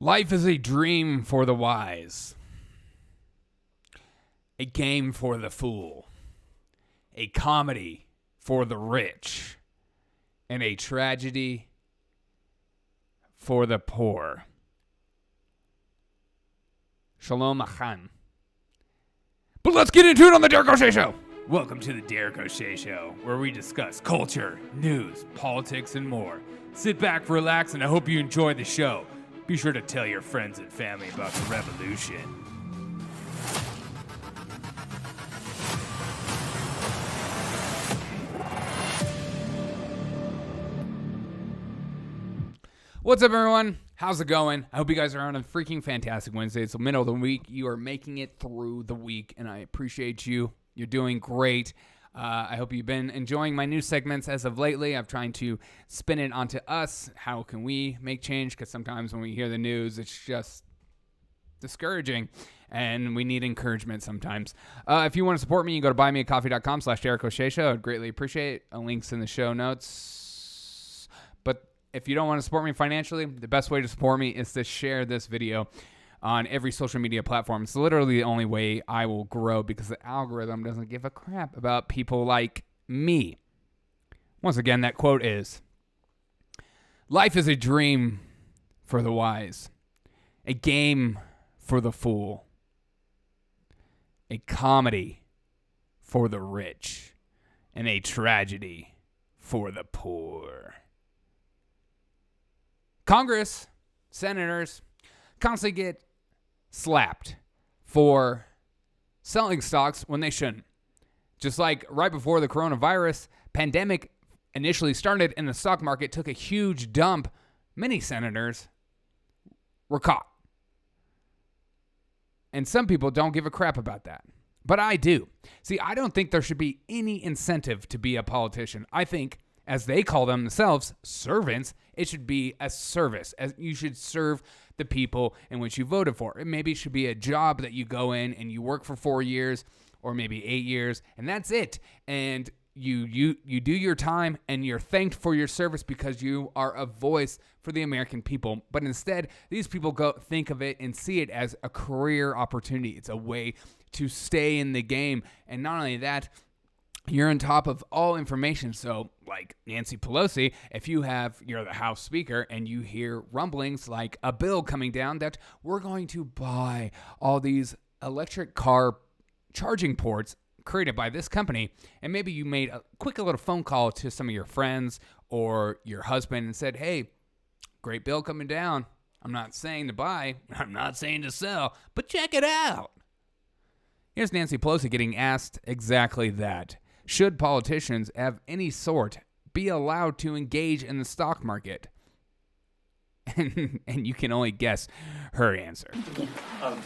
Life is a dream for the wise, a game for the fool, a comedy for the rich, and a tragedy for the poor. Shalom Achan. But let's get into it on the Derek O'Shea Show. Welcome to the Derek O'Shea Show, where we discuss culture, news, politics, and more. Sit back, relax, and I hope you enjoy the show. Be sure to tell your friends and family about the revolution. What's up, everyone? How's it going? I hope you guys are on a freaking fantastic Wednesday. It's the middle of the week. You are making it through the week, and I appreciate you. You're doing great. I hope you've been enjoying my new segments as of lately. I'm trying to spin it onto us. How can we make change? Because sometimes when we hear the news, it's just discouraging, and we need encouragement sometimes. If you want to support me, you go to buymeacoffee.com/Derek O'Shea Show. I'd greatly appreciate it. Links in the show notes. But if you don't want to support me financially, the best way to support me is to share this video on every social media platform. It's literally the only way I will grow because the algorithm doesn't give a crap about people like me. Once again, that quote is, life is a dream for the wise, a game for the fool, a comedy for the rich, and a tragedy for the poor. Congress, senators, constantly get slapped for selling stocks when they shouldn't. Just like right before the coronavirus pandemic initially started and the stock market took a huge dump, many senators were caught. And some people don't give a crap about that. But I do. See, I don't think there should be any incentive to be a politician. I think, as they call themselves, servants, it should be a service. As you should serve the people in which you voted for. It maybe should be a job that you go in and you work for 4 years or maybe 8 years, and that's it. And you do your time and you're thanked for your service because you are a voice for the American people. But instead, these people think of it and see it as a career opportunity. It's a way to stay in the game. And not only that, you're on top of all information. So like Nancy Pelosi, if you're the House Speaker and you hear rumblings like a bill coming down that we're going to buy all these electric car charging ports created by this company, and maybe you made a quick little phone call to some of your friends or your husband and said, hey, great bill coming down. I'm not saying to buy, I'm not saying to sell, but check it out. Here's Nancy Pelosi getting asked exactly that. Should politicians of any sort be allowed to engage in the stock market? And you can only guess her answer.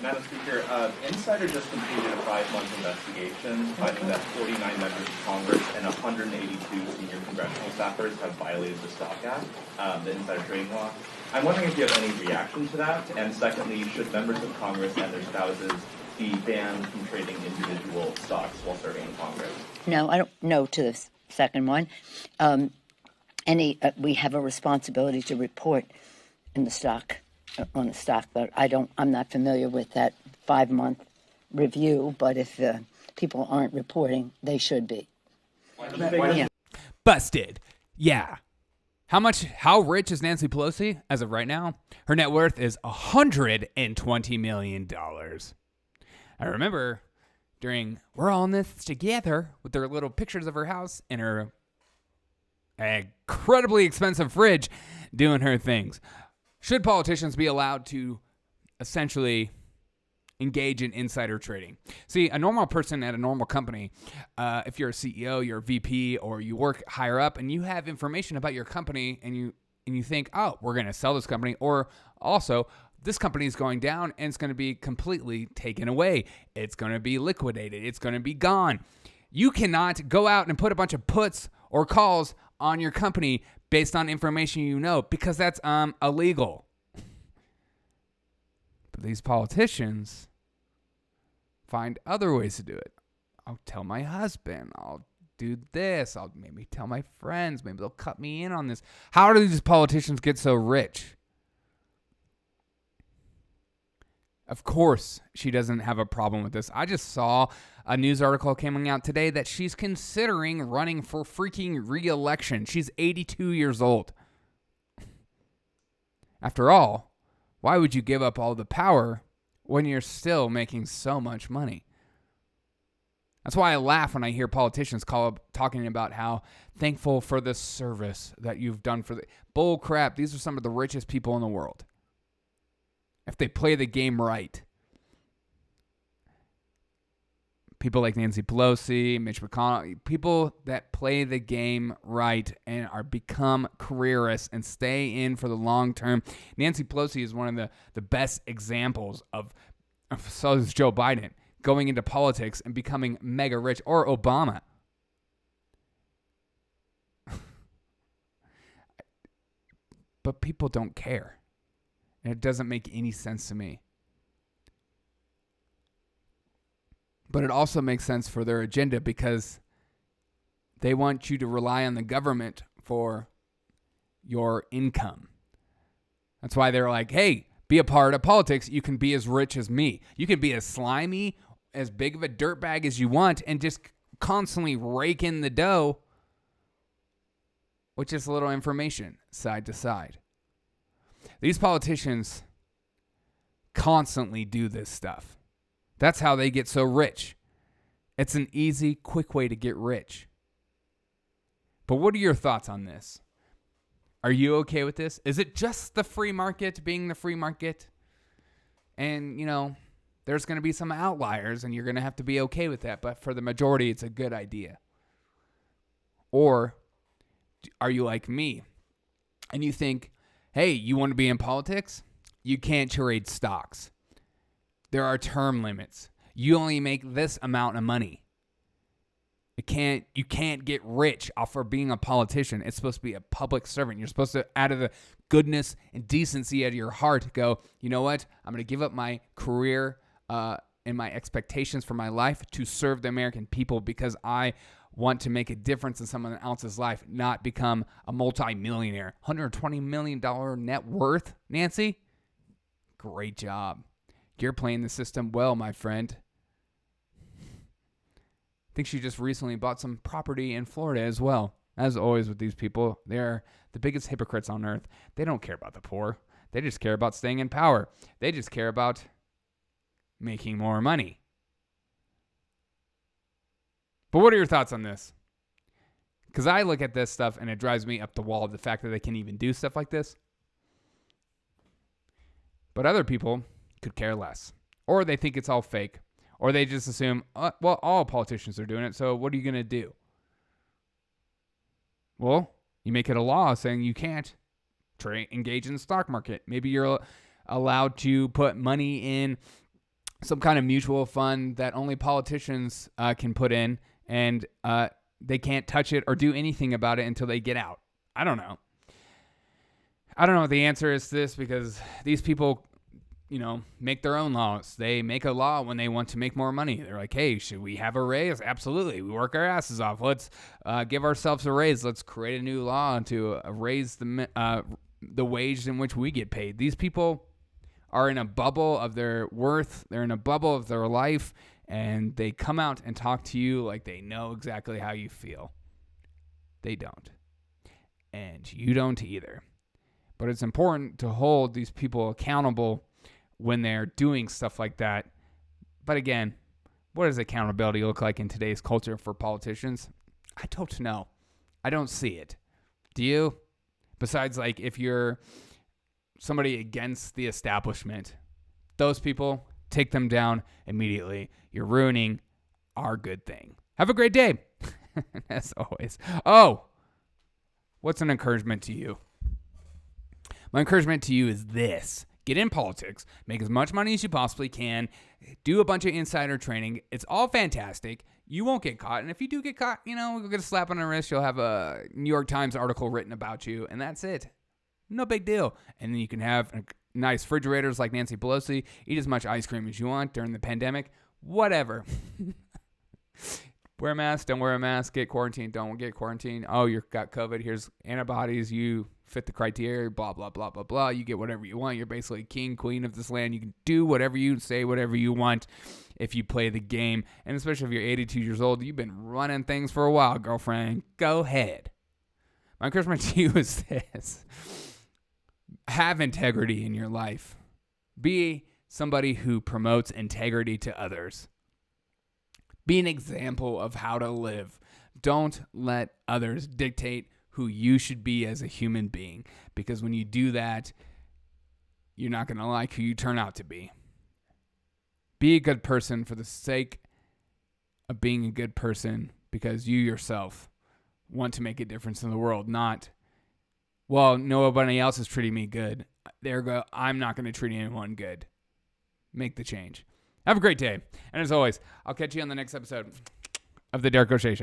Madam Speaker, Insider just completed a 5-month investigation finding that 49 members of Congress and 182 senior congressional staffers have violated the Stock Act, the insider trading law. I'm wondering if you have any reaction to that. And secondly, should members of Congress and their spouses be banned from trading individual stocks while serving in Congress? No, I don't know to the second one. We have a responsibility to report in the stock, on the stock, but I'm not familiar with that 5-month review, but if people aren't reporting, they should be. Yeah. Busted. Yeah. How rich is Nancy Pelosi as of right now? Her net worth is $120 million. I remember during We're All in This Together with their little pictures of her house and her incredibly expensive fridge doing her things. Should politicians be allowed to essentially engage in insider trading? See, a normal person at a normal company, if you're a CEO, you're a VP, or you work higher up and you have information about your company and you think, oh, we're going to sell this company, or also this company is going down and it's going to be completely taken away. It's going to be liquidated. It's going to be gone. You cannot go out and put a bunch of puts or calls on your company based on information you know, because that's illegal. But these politicians find other ways to do it. I'll tell my husband. I'll do this. I'll maybe tell my friends. Maybe they'll cut me in on this. How do these politicians get so rich? Of course, she doesn't have a problem with this. I just saw a news article coming out today that she's considering running for freaking re-election. She's 82 years old. After all, why would you give up all the power when you're still making so much money? That's why I laugh when I hear politicians talking about how thankful for the service that you've done for the... Bull crap, these are some of the richest people in the world. If they play the game right. People like Nancy Pelosi, Mitch McConnell, people that play the game right and become careerists and stay in for the long term. Nancy Pelosi is one of the best examples of so is Joe Biden, going into politics and becoming mega rich, or Obama. But people don't care. And it doesn't make any sense to me. But it also makes sense for their agenda because they want you to rely on the government for your income. That's why they're like, hey, be a part of politics. You can be as rich as me. You can be as slimy, as big of a dirtbag as you want, and just constantly rake in the dough with just a little information side to side. These politicians constantly do this stuff. That's how they get so rich. It's an easy, quick way to get rich. But what are your thoughts on this? Are you okay with this? Is it just the free market being the free market? And, there's going to be some outliers and you're going to have to be okay with that. But for the majority, it's a good idea. Or are you like me and you think, hey, you want to be in politics? You can't trade stocks. There are term limits. You only make this amount of money. You can't get rich off of being a politician. It's supposed to be a public servant. You're supposed to, out of the goodness and decency of your heart, go, you know what? I'm going to give up my career and my expectations for my life to serve the American people because I want to make a difference in someone else's life, not become a multi-millionaire. $120 million net worth, Nancy? Great job. You're playing the system well, my friend. I think she just recently bought some property in Florida as well. As always with these people, they're the biggest hypocrites on earth. They don't care about the poor. They just care about staying in power. They just care about making more money. But what are your thoughts on this? Because I look at this stuff and it drives me up the wall, the fact that they can even do stuff like this. But other people could care less. Or they think it's all fake. Or they just assume, well, all politicians are doing it, so what are you going to do? Well, you make it a law saying you can't engage in the stock market. Maybe you're allowed to put money in some kind of mutual fund that only politicians can put in, and they can't touch it or do anything about it until they get out. I don't know. I don't know what the answer is to this because these people, make their own laws. They make a law when they want to make more money. They're like, hey, should we have a raise? Absolutely. We work our asses off. Let's give ourselves a raise. Let's create a new law to raise the wage in which we get paid. These people are in a bubble of their worth. They're in a bubble of their life, and they come out and talk to you like they know exactly how you feel. They don't. And you don't either. But it's important to hold these people accountable when they're doing stuff like that. But again, what does accountability look like in today's culture for politicians? I don't know. I don't see it. Do you? Besides, like, if you're somebody against the establishment, those people, take them down immediately. You're ruining our good thing. Have a great day. As always. Oh, what's an encouragement to you? My encouragement to you is this. Get in politics, make as much money as you possibly can, do a bunch of insider training. It's all fantastic. You won't get caught. And if you do get caught, you'll get a slap on the wrist. You'll have a New York Times article written about you, and that's it. No big deal. And then you can have nice refrigerators like Nancy Pelosi, eat as much ice cream as you want during the pandemic, whatever. Wear a mask, don't wear a mask. Get quarantined, don't get quarantined. Oh, you've got COVID. Here's antibodies. You fit the criteria, blah, blah, blah, blah, blah. You get whatever you want. You're basically king, queen of this land. You can do whatever you say, whatever you want if you play the game. And especially if you're 82 years old, you've been running things for a while, girlfriend. Go ahead. My encouragement to you is this. Have integrity in your life. Be somebody who promotes integrity to others. Be an example of how to live. Don't let others dictate who you should be as a human being. Because when you do that, you're not going to like who you turn out to be. Be a good person for the sake of being a good person because you yourself want to make a difference in the world. Not, well, nobody else is treating me good. I'm not going to treat anyone good. Make the change. Have a great day. And as always, I'll catch you on the next episode of The Derek O'Shea Show.